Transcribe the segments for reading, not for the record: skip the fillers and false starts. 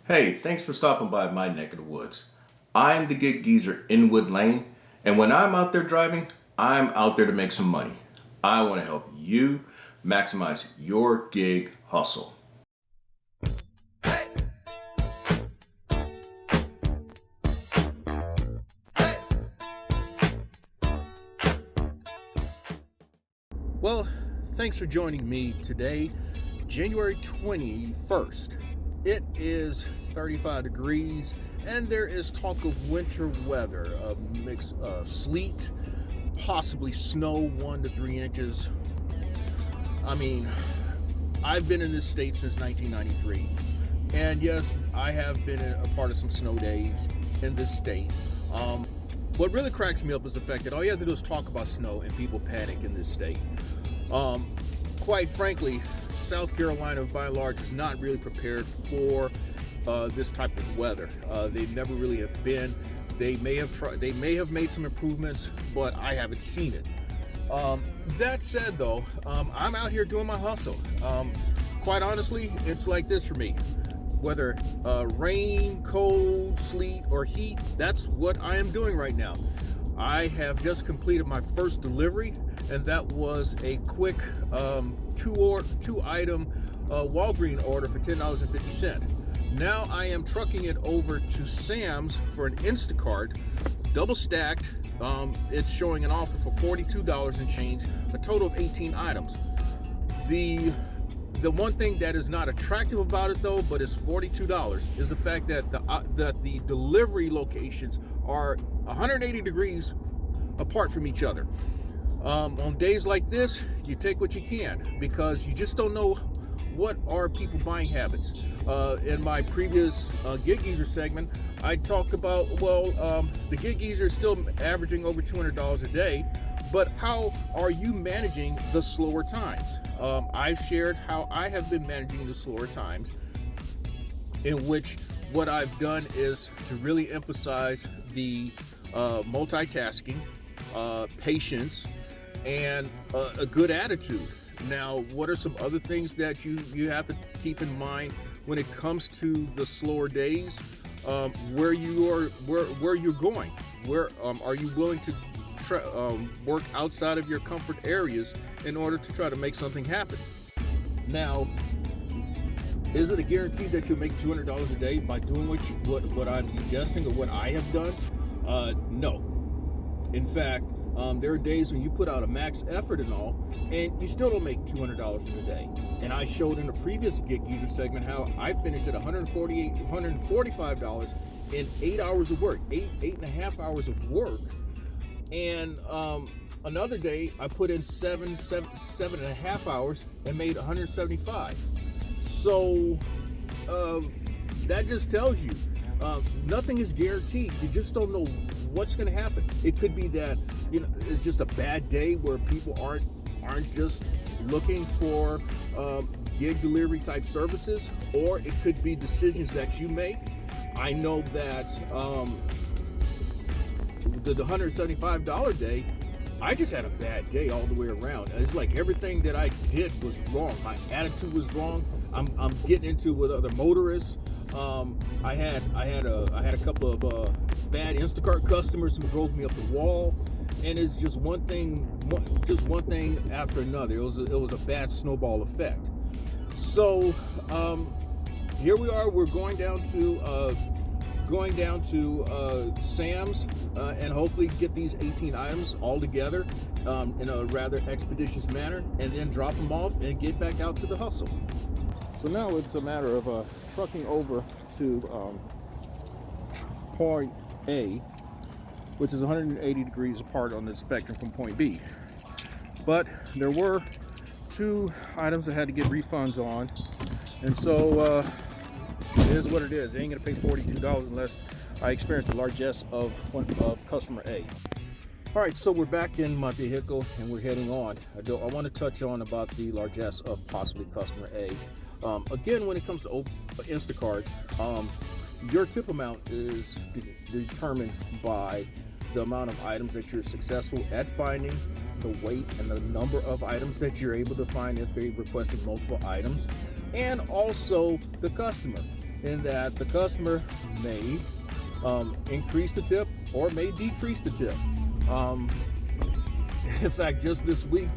Hey, thanks for stopping by my neck of the woods. I'm the gig geezer in Wood Lane, and when I'm out there driving, I'm out there to make some money. I want to help you maximize your gig hustle. Well, thanks for joining me today, January 21st. It is 35 degrees and there is talk of winter weather, a mix of sleet, possibly snow 1 to 3 inches. I mean, I've been in this state since 1993, and yes, I have been a part of some snow days in this state. What really cracks me up is the fact that all you have to do is talk about snow and people panic in this state. Quite frankly, South Carolina, by and large, is not really prepared for this type of weather. They never really have been. They may have made some improvements, but I haven't seen it. That said, though, I'm out here doing my hustle. Quite honestly, it's like this for me. Whether rain, cold, sleet, or heat, that's what I am doing right now. I have just completed my first delivery, and that was a quick two-item Walgreens order for $10.50. Now I am trucking it over to Sam's for an Instacart, double stacked. It's showing an offer for $42 and change, a total of 18 items. The one thing that is not attractive about it, though, but is $42, is the fact that the delivery locations are 180 degrees apart from each other. On days like this, you take what you can, because you just don't know what are people buying habits. In my previous Gig Geezer segment, I talked about, the Gig Geezer is still averaging over $200 a day, but how are you managing the slower times? I've shared how I have been managing the slower times, in which what I've done is to really emphasize the multitasking, patience, and a good attitude. Now, what are some other things that you have to keep in mind when it comes to the slower days? Where you're going? Where are you willing to work outside of your comfort areas in order to try to make something happen? Now, is it a guarantee that you'll make $200 a day by doing what I'm suggesting or what I have done? No. In fact, there are days when you put out a max effort and all, and you still don't make $200 in a day. And I showed in the previous Gig Geezer segment how I finished at $145 in 8 hours of work, eight and a half hours of work. And another day I put in seven and a half hours and made $175. So that just tells you nothing is guaranteed. You just don't know what's going to happen. It could be that it's just a bad day where people aren't just looking for gig delivery type services, or it could be decisions that you make. I know that the $175 day, I just had a bad day all the way around. It's like everything that I did was wrong. My attitude was wrong. I'm getting into with other motorists. I had a couple of bad Instacart customers who drove me up the wall, and it's just one thing after another. It was a bad snowball effect. So here we are. We're going down to Sam's and hopefully get these 18 items all together in a rather expeditious manner, and then drop them off and get back out to the hustle. So now it's a matter of trucking over to point A, which is 180 degrees apart on the spectrum from point B. But there were 2 items I had to get refunds on, and so it is what it is. They ain't gonna pay $42 unless I experience the largesse of customer A. All right, so we're back in my vehicle and we're heading on. I want to touch on about the largesse of possibly customer A. Again, when it comes to Instacart, your tip amount is determined by the amount of items that you're successful at finding, the weight and the number of items that you're able to find if they requested multiple items, and also the customer. in that the customer may increase the tip or may decrease the tip. In fact, just this week,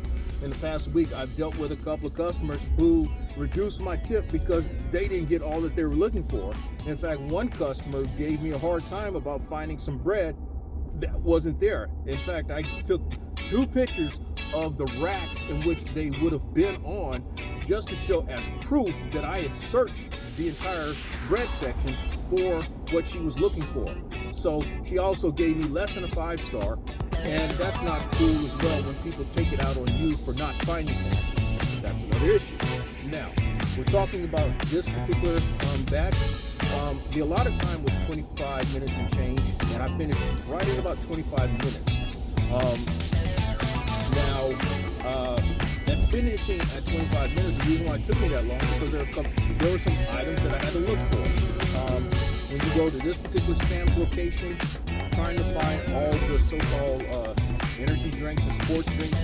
in the past week, I've dealt with a couple of customers who reduced my tip because they didn't get all that they were looking for. In fact, one customer gave me a hard time about finding some bread that wasn't there. In fact, I took 2 pictures of the racks in which they would have been on just to show as proof that I had searched the entire bread section for what she was looking for. So she also gave me less than a 5-star, and that's not cool as well when people take it out on you for not finding things. That's another issue. Now, we're talking about this particular batch. The allotted time was 25 minutes and change, and I finished right in about 25 minutes. And finishing at 25 minutes, the reason why it took me that long is because there were some items that I had to look for. When you go to this particular Sam's location, trying to find all the so-called energy drinks and sports drinks,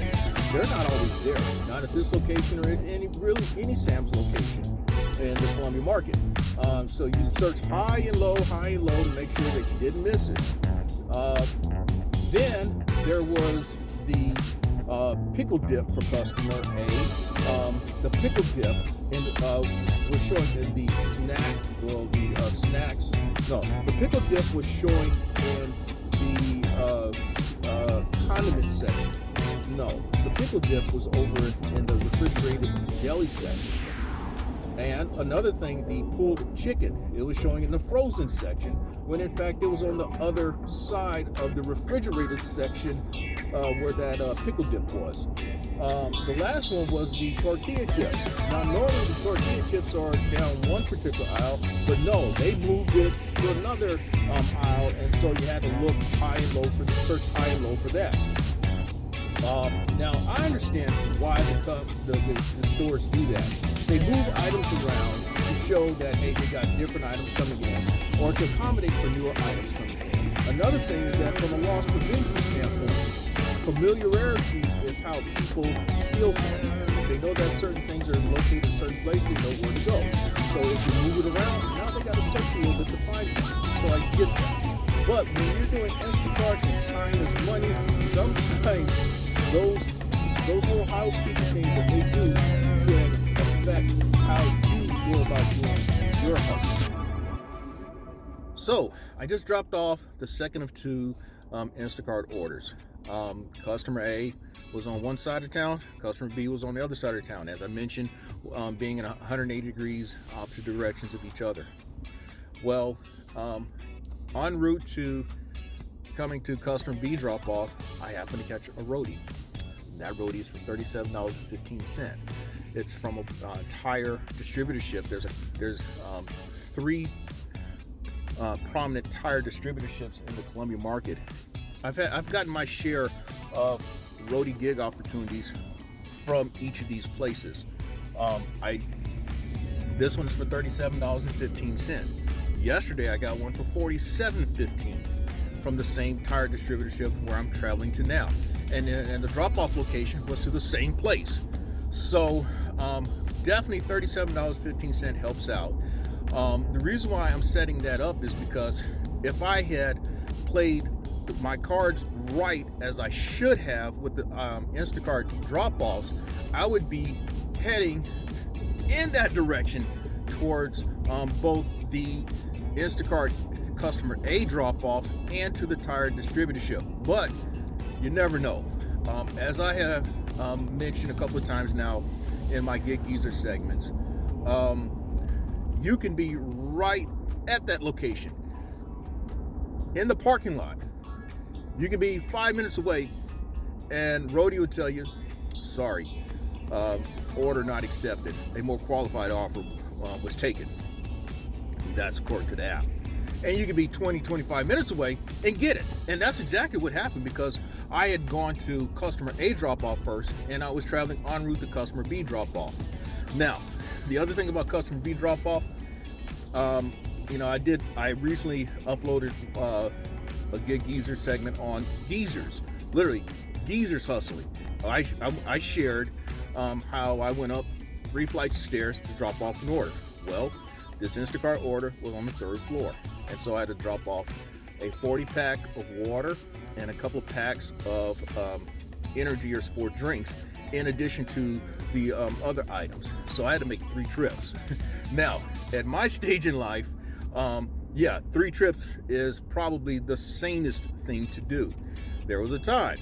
they're not always there. Not at this location or at any Sam's location in the Columbia market. So you can search high and low to make sure that you didn't miss it. Then there was the pickle dip for customer A. The pickle dip was showing in the snacks. No, the pickle dip was showing in the condiment section. No, the pickle dip was over in the refrigerated deli section. And another thing, the pulled chicken, it was showing in the frozen section, when in fact it was on the other side of the refrigerated section where that pickle dip was. The last one was the tortilla chips. Now normally the tortilla chips are down one particular aisle, but no, they moved it to another aisle, and so you had to look high and low search high and low for that. Now I understand why the stores do that. They move items around to show that, hey, they got different items coming in, or to accommodate for newer items coming in. Another thing is that from a loss prevention standpoint, familiarity is how people steal things. If they know that certain things are located in a certain place, they know where to go. So if you move it around, now they got to search a little bit to find it. So I get that. But when you're doing Instacart and time is money, sometimes those little housekeeping things that they do can affect how you feel about doing your hustle. So I just dropped off the second of 2 Instacart orders. Customer A was on one side of town, customer B was on the other side of town. As I mentioned, being in 180 degrees opposite directions of each other. Well, en route to coming to customer B drop off, I happened to catch a Roadie. That Roadie is for $37.15. It's from a tire distributorship. There's 3 prominent tire distributorships in the Columbia market. I've gotten my share of Roadie gig opportunities from each of these places. This one's for $37.15. Yesterday I got one for $47.15 from the same tire distributorship where I'm traveling to now. And the drop-off location was to the same place. So definitely $37.15 helps out. The reason why I'm setting that up is because if I had played my cards right as I should have with the Instacart drop-offs, I would be heading in that direction towards both the Instacart customer A drop-off and to the tire distributorship. But you never know. As I have mentioned a couple of times now in my Gig Geezer segments, you can be right at that location in the parking lot. You can be 5 minutes away and Roadie would tell you, sorry, order not accepted. A more qualified offer was taken. That's according to the app. And you can be 20, 25 minutes away and get it. And that's exactly what happened because I had gone to customer A drop-off first and I was traveling en route to customer B drop-off. Now, the other thing about customer B drop-off, I recently uploaded a Gig Geezer segment on geezers, literally geezers hustling. I shared how I went up 3 flights of stairs to drop off an order. Well, This Instacart order was on the 3rd floor, and so I had to drop off a 40-pack of water and a couple of packs of energy or sport drinks, in addition to the other items. So I had to make 3 trips. Now, at my stage in life, 3 trips is probably the sanest thing to do. There was a time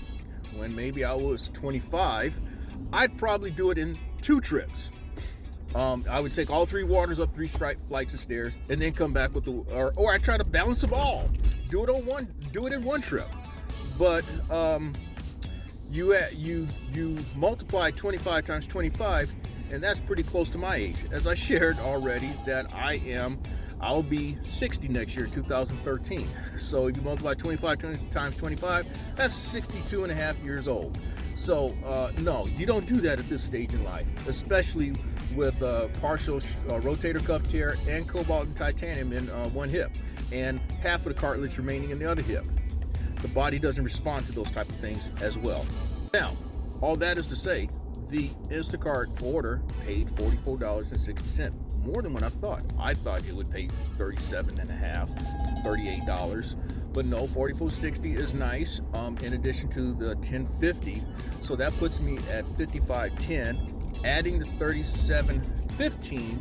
when maybe I was 25, I'd probably do it in 2 trips. I would take all 3 waters up 3 flights of stairs, and then come back with or I try to balance them all. Do it in 1 trip. But you multiply 25 times 25, and that's pretty close to my age. As I shared already, that I'll be 60 next year, 2013. So if you multiply 25 times 25, that's 62 and a half years old. So no, you don't do that at this stage in life, especially with partial rotator cuff tear and cobalt and titanium in one hip, and half of the cartilage remaining in the other hip. The body doesn't respond to those type of things as well. Now, all that is to say, the Instacart order paid $44.60, more than what I thought. I thought it would pay $37.50, $38, but no, $44.60 is nice. In addition to the $10.50, so that puts me at $55.10. Adding the $37.15,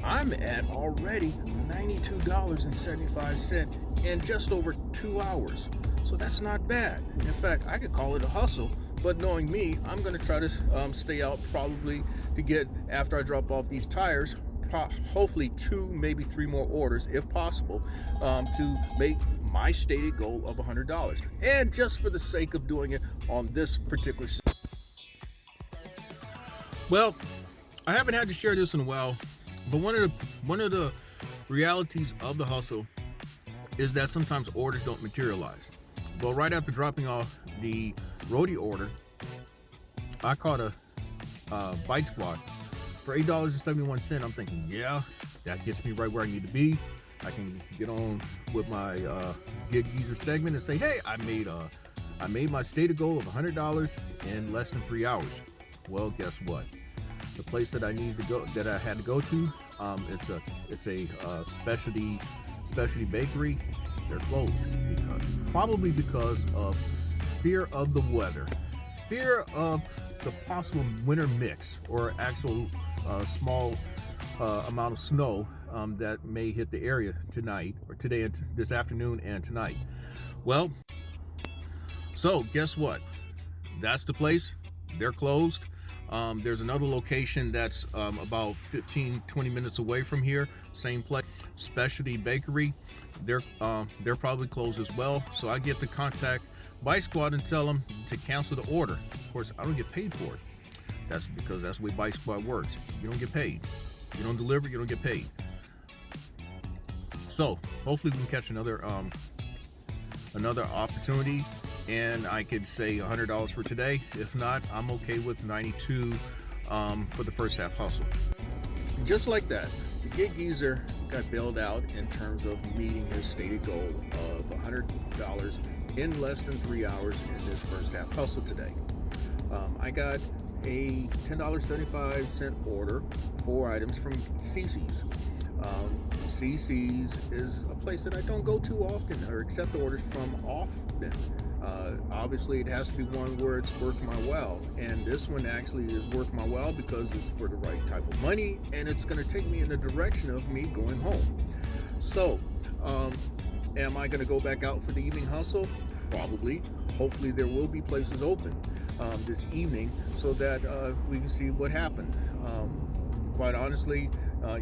I'm at already $92.75 in just over 2 hours. So that's not bad. In fact, I could call it a hustle, but knowing me, I'm going to try to stay out probably to get, after I drop off these tires, hopefully 2, maybe 3 more orders if possible, to make my stated goal of $100. And just for the sake of doing it on this particular site. Well, I haven't had to share this in a while, but one of the realities of the hustle is that sometimes orders don't materialize. Well, right after dropping off the Roadie order, I caught a BiteSquad for $8.71. I'm thinking, yeah, that gets me right where I need to be. I can get on with my Gig Geezer segment and say, hey, I made my stated goal of $100 in less than 3 hours. Well, guess what? The place that I had to go to, it's a specialty bakery. They're closed because of fear of the weather, fear of the possible winter mix or actual small amount of snow that may hit the area tonight or today and this afternoon and tonight. Well, so guess what? That's the place. They're closed. There's another location that's about 15-20 minutes away from here. Same place, specialty bakery. They're probably closed as well. So I get to contact BiteSquad and tell them to cancel the order. Of course, I don't get paid for it. That's because that's the way BiteSquad works. You don't get paid. You don't deliver, you don't get paid. So hopefully we can catch another opportunity, and I could say $100 for today. If not, I'm okay with $92 for the first half hustle. Just like that, the Gig Geezer got bailed out in terms of meeting his stated goal of $100 in less than 3 hours in this first half hustle today. I got a $10.75 order, 4 items from CC's. CC's is a place that I don't go to often or accept orders from often. Obviously, it has to be one where it's worth my while, and this one actually is worth my while because it's for the right type of money, and it's going to take me in the direction of me going home. So, am I going to go back out for the evening hustle? Probably. Hopefully, there will be places open this evening so that we can see what happened. Quite honestly,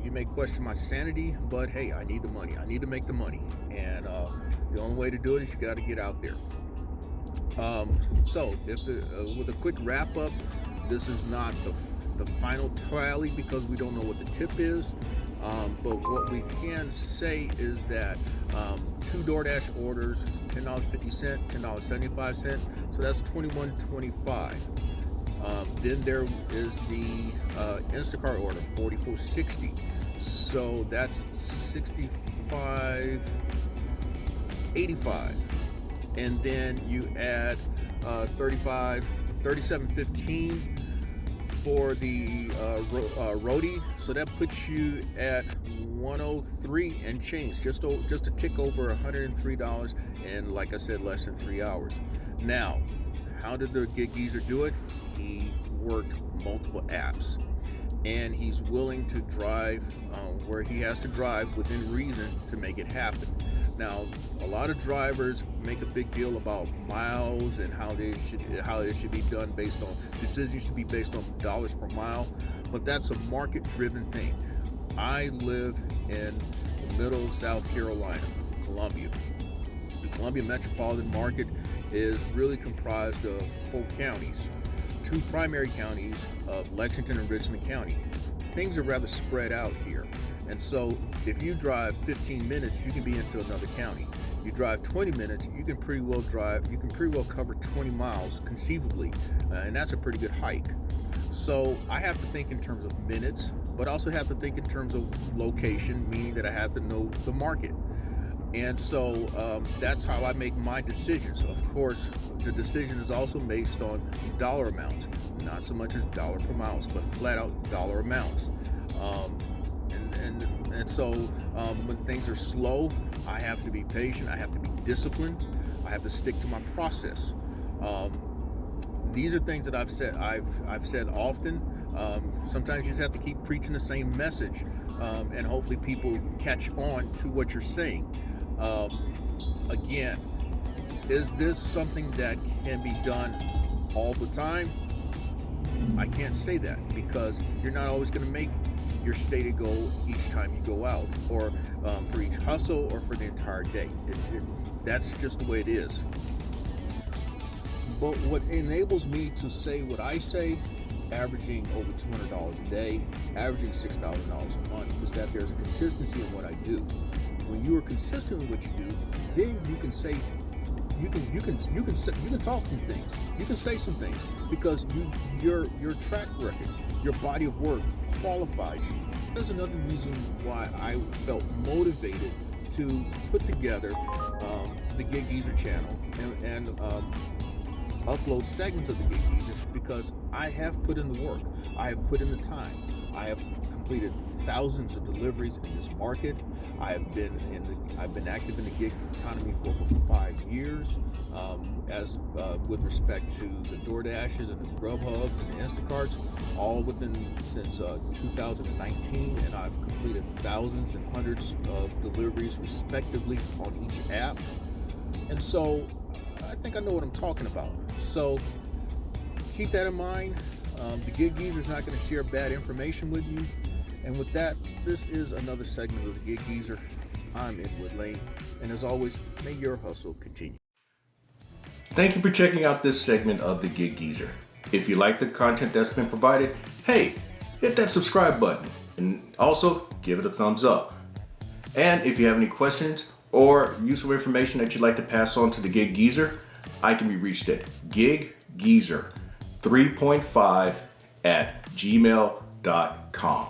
you may question my sanity, but hey, I need the money. I need to make the money, and the only way to do it is you got to get out there. So, with a quick wrap up, this is not the final tally because we don't know what the tip is. But what we can say is that 2 DoorDash orders, $10.50, $10.75, so that's $21.25. Then there is the Instacart order, $44.60, so that's $65.85. And then you add $37.15 for the Roadie, so that puts you at $103 and change, just a tick over $103, and like I said, less than 3 hours. Now, how did the gig geezer do it? He worked multiple apps, and he's willing to drive where he has to drive within reason to make it happen. Now, a lot of drivers make a big deal about miles and how it should be done based on decisions should be based on dollars per mile, but that's a market-driven thing. I live in the middle of South Carolina, Columbia. The Columbia metropolitan market is really comprised of 4 counties, 2 primary counties of Lexington and Richland County. Things are rather spread out here. And so if you drive 15 minutes, you can be into another county. You drive 20 minutes, you can pretty well cover 20 miles conceivably, and that's a pretty good hike. So I have to think in terms of minutes, but also have to think in terms of location, meaning that I have to know the market. And so that's how I make my decisions. Of course, the decision is also based on dollar amounts, not so much as dollar per miles, but flat out dollar amounts. And so when things are slow, I have to be patient. I have to be disciplined. I have to stick to my process. These are things that I've said often. Sometimes you just have to keep preaching the same message, and hopefully people catch on to what you're saying. Again, is this something that can be done all the time? I can't say that, because you're not always going to make your stated goal each time you go out, or for each hustle, or for the entire day. That's just the way it is. But what enables me to say what I say, averaging over $200 a day, averaging $6,000 a month, is that there's a consistency in what I do. When you are consistent with what you do, then you can say, you can talk some things, you can say some things, because your track record, your body of work qualifies you. That's another reason why I felt motivated to put together the Gig Geezer channel and upload segments of the Gig Geezer, because I have put in the work, I have put in the time, I have completed thousands of deliveries in this market. I've been active in the gig economy for over 5 years, with respect to the DoorDashes and the GrubHubs and the Instacarts, all since 2019, and I've completed thousands and hundreds of deliveries respectively on each app. And so I think I know what I'm talking about. So keep that in mind. The Gig Geezer is not going to share bad information with you. And with that, this is another segment of the Gig Geezer. I'm Inwood Lane, and as always, may your hustle continue. Thank you for checking out this segment of the Gig Geezer. If you like the content that's been provided, hey, hit that subscribe button, and also give it a thumbs up. And if you have any questions or useful information that you'd like to pass on to the Gig Geezer, I can be reached at giggeezer3.5@gmail.com.